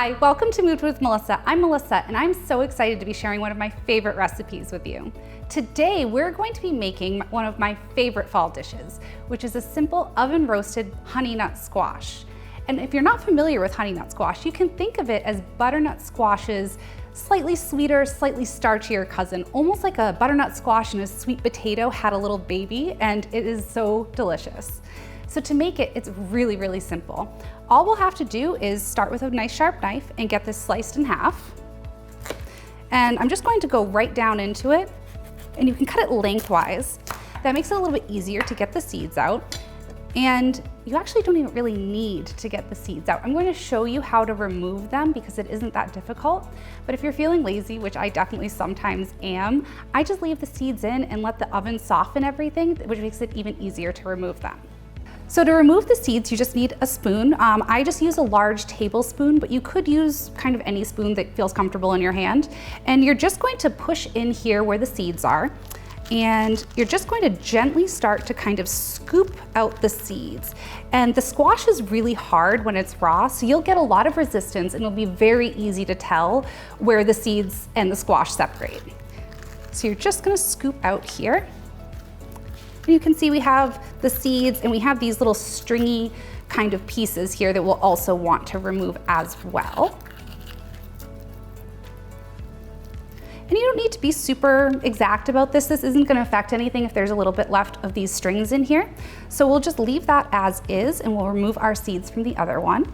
Hi, welcome to Moved with Melissa. I'm Melissa and I'm so excited to be sharing one of my favorite recipes with you. Today we're going to be making one of my favorite fall dishes, which is a simple oven roasted honey nut squash. And if you're not familiar with honey nut squash, you can think of it as butternut squash's slightly sweeter, slightly starchier cousin, almost like a butternut squash and a sweet potato had a little baby, and it is so delicious. So to make it, it's really, really simple. All we'll have to do is start with a nice sharp knife and get this sliced in half. And I'm just going to go right down into it, and you can cut it lengthwise. That makes it a little bit easier to get the seeds out. And you actually don't even really need to get the seeds out. I'm going to show you how to remove them because it isn't that difficult. But if you're feeling lazy, which I definitely sometimes am, I just leave the seeds in and let the oven soften everything, which makes it even easier to remove them. So to remove the seeds, you just need a spoon. I just use a large tablespoon, but you could use kind of any spoon that feels comfortable in your hand. And you're just going to push in here where the seeds are. And you're just going to gently start to kind of scoop out the seeds. And the squash is really hard when it's raw, so you'll get a lot of resistance and it'll be very easy to tell where the seeds and the squash separate. So you're just gonna scoop out here. And you can see we have the seeds and we have these little stringy kind of pieces here that we'll also want to remove as well. And you don't need to be super exact about this. This isn't gonna affect anything if there's a little bit left of these strings in here. So we'll just leave that as is and we'll remove our seeds from the other one.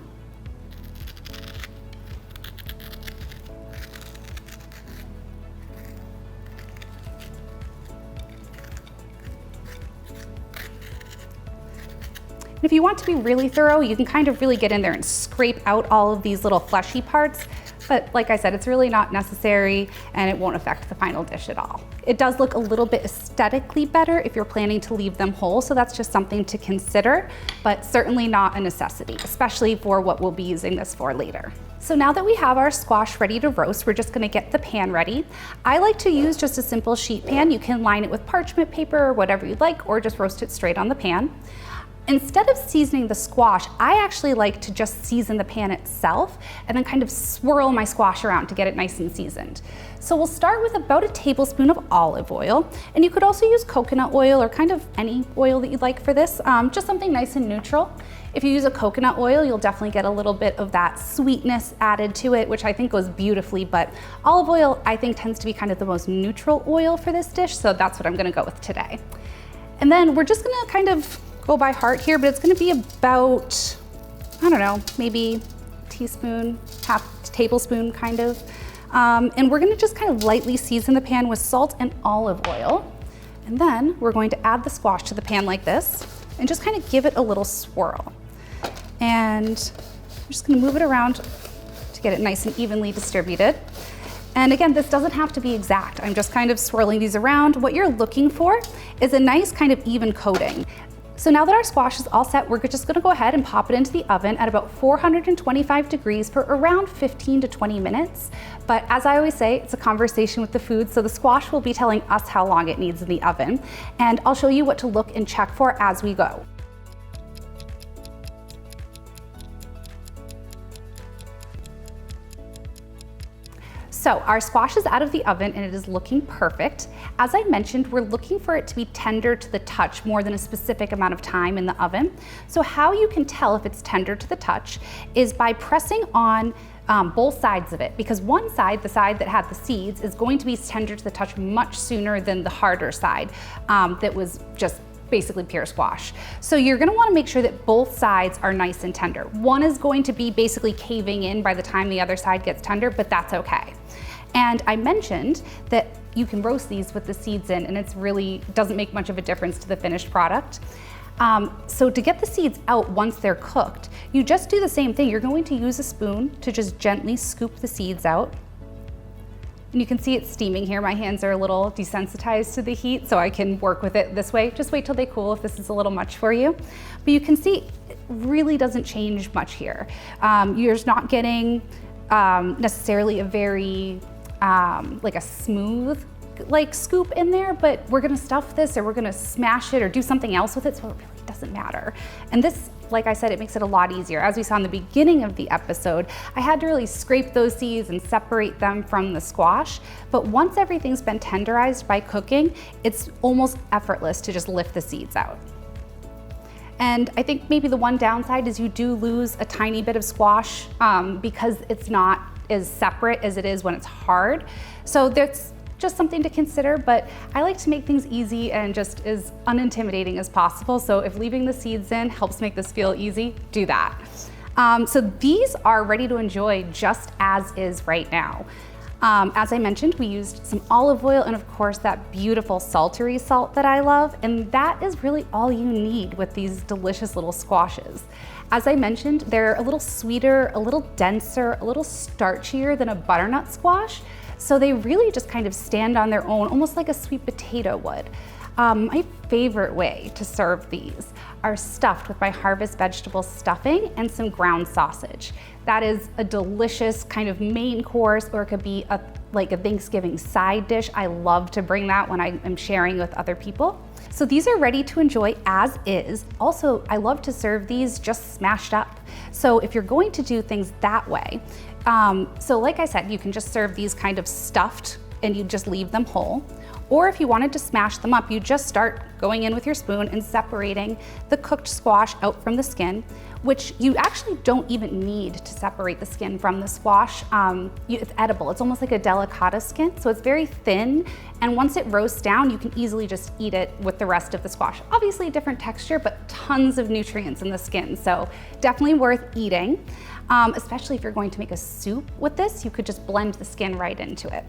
And if you want to be really thorough, you can kind of really get in there and scrape out all of these little fleshy parts. But like I said, it's really not necessary and it won't affect the final dish at all. It does look a little bit aesthetically better if you're planning to leave them whole, so that's just something to consider, but certainly not a necessity, especially for what we'll be using this for later. So now that we have our squash ready to roast, we're just gonna get the pan ready. I like to use just a simple sheet pan. You can line it with parchment paper or whatever you'd like, or just roast it straight on the pan. Instead of seasoning the squash, I actually like to just season the pan itself and then kind of swirl my squash around to get it nice and seasoned. So we'll start with about a tablespoon of olive oil, and you could also use coconut oil or kind of any oil that you'd like for this, just something nice and neutral. If you use a coconut oil, you'll definitely get a little bit of that sweetness added to it, which I think goes beautifully, but olive oil I think tends to be kind of the most neutral oil for this dish, so that's what I'm gonna go with today. And then we're just gonna kind of go by heart here, but it's gonna be about, I don't know, maybe teaspoon, half tablespoon kind of. And we're gonna just kind of lightly season the pan with salt and olive oil. And then we're going to add the squash to the pan like this and just kind of give it a little swirl. And I'm just gonna move it around to get it nice and evenly distributed. And again, this doesn't have to be exact. I'm just kind of swirling these around. What you're looking for is a nice kind of even coating. So now that our squash is all set, we're just gonna go ahead and pop it into the oven at about 425 degrees for around 15 to 20 minutes. But as I always say, it's a conversation with the food, so the squash will be telling us how long it needs in the oven. And I'll show you what to look and check for as we go. So our squash is out of the oven and it is looking perfect. As I mentioned, we're looking for it to be tender to the touch more than a specific amount of time in the oven. So how you can tell if it's tender to the touch is by pressing on both sides of it, because one side, the side that had the seeds, is going to be tender to the touch much sooner than the harder side that was just basically pure squash. So you're gonna wanna make sure that both sides are nice and tender. One is going to be basically caving in by the time the other side gets tender, but that's okay. And I mentioned that you can roast these with the seeds in, and it's really doesn't make much of a difference to the finished product. So to get the seeds out once they're cooked, you just do the same thing. You're going to use a spoon to just gently scoop the seeds out. And you can see it's steaming here. My hands are a little desensitized to the heat, so I can work with it this way. Just wait till they cool if this is a little much for you. But you can see it really doesn't change much here. You're just not getting necessarily a very, like a smooth scoop in there, but we're gonna stuff this or we're gonna smash it or do something else with it, so it really doesn't matter. And this like I said, it makes it a lot easier. As we saw in the beginning of the episode, I had to really scrape those seeds and separate them from the squash. But once everything's been tenderized by cooking, it's almost effortless to just lift the seeds out. And I think maybe the one downside is you do lose a tiny bit of squash because it's not as separate as it is when it's hard. So that's just something to consider, but I like to make things easy and just as unintimidating as possible. So if leaving the seeds in helps make this feel easy, do that. So these are ready to enjoy just as is right now. As I mentioned, we used some olive oil and of course that beautiful saltery salt that I love, and that is really all you need with these delicious little squashes. As I mentioned, they're a little sweeter, a little denser, a little starchier than a butternut squash, so they really just kind of stand on their own, almost like a sweet potato would. My favorite way to serve these are stuffed with my Harvest vegetable stuffing and some ground sausage. That is a delicious kind of main course, or it could be like a Thanksgiving side dish. I love to bring that when I am sharing with other people. So these are ready to enjoy as is. Also, I love to serve these just smashed up. So if you're going to do things that way, so like I said, you can just serve these kind of stuffed and you just leave them whole. Or if you wanted to smash them up, you just start going in with your spoon and separating the cooked squash out from the skin, which you actually don't even need to separate the skin from the squash. It's edible. It's almost like a delicata skin, so it's very thin. And once it roasts down, you can easily just eat it with the rest of the squash. Obviously a different texture, but tons of nutrients in the skin, so definitely worth eating. Especially if you're going to make a soup with this, you could just blend the skin right into it.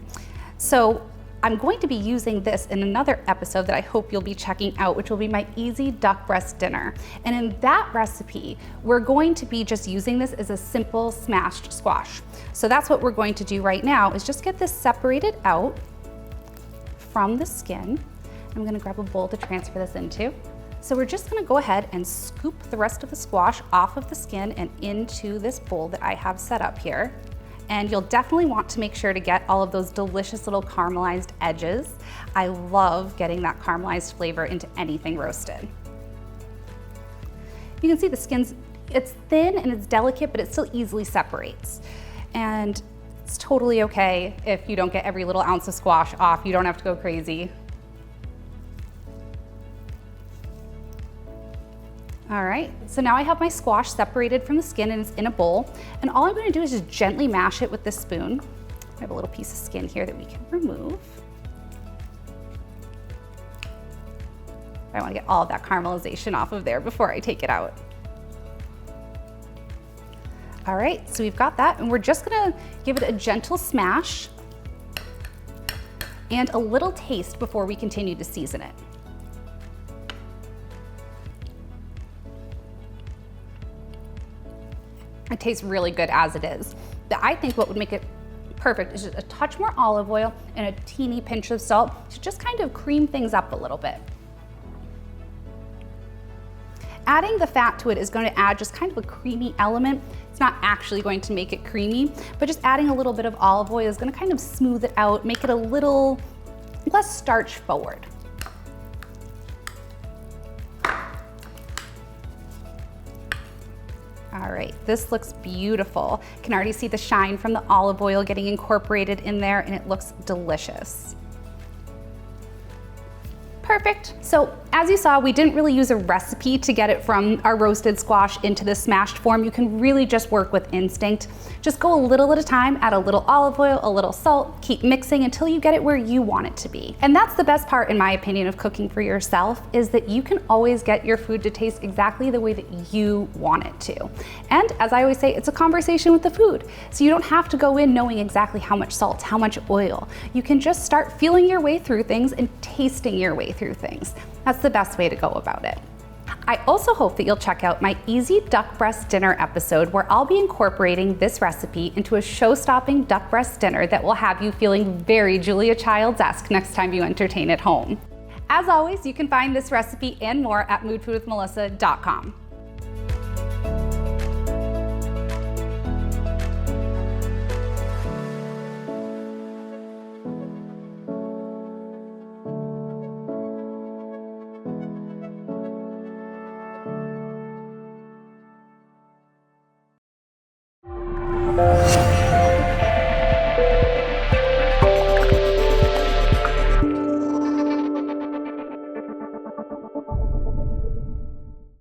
So I'm going to be using this in another episode that I hope you'll be checking out, which will be my easy duck breast dinner. And in that recipe, we're going to be just using this as a simple smashed squash. So that's what we're going to do right now, is just get this separated out from the skin. I'm gonna grab a bowl to transfer this into. So we're just gonna go ahead and scoop the rest of the squash off of the skin and into this bowl that I have set up here. And you'll definitely want to make sure to get all of those delicious little caramelized edges. I love getting that caramelized flavor into anything roasted. You can see the skin's, it's thin and it's delicate, but it still easily separates. And it's totally okay if you don't get every little ounce of squash off. You don't have to go crazy. All right, so now I have my squash separated from the skin and it's in a bowl. And all I'm gonna do is just gently mash it with this spoon. I have a little piece of skin here that we can remove. I wanna get all of that caramelization off of there before I take it out. All right, so we've got that, and we're just gonna give it a gentle smash and a little taste before we continue to season it. It tastes really good as it is. But I think what would make it perfect is just a touch more olive oil and a teeny pinch of salt to just kind of cream things up a little bit. Adding the fat to it is going to add just kind of a creamy element. It's not actually going to make it creamy, but just adding a little bit of olive oil is going to kind of smooth it out, make it a little less starch forward. All right, this looks beautiful. You can already see the shine from the olive oil getting incorporated in there, and it looks delicious. Perfect. So as you saw, we didn't really use a recipe to get it from our roasted squash into the smashed form. You can really just work with instinct. Just go a little at a time, add a little olive oil, a little salt, keep mixing until you get it where you want it to be. And that's the best part, in my opinion, of cooking for yourself, is that you can always get your food to taste exactly the way that you want it to. And as I always say, it's a conversation with the food. So you don't have to go in knowing exactly how much salt, how much oil. You can just start feeling your way through things and tasting your way through things. That's the best way to go about it. I also hope that you'll check out my easy duck breast dinner episode, where I'll be incorporating this recipe into a show-stopping duck breast dinner that will have you feeling very Julia Childs-esque next time you entertain at home. As always, you can find this recipe and more at moodfoodwithmelissa.com. you.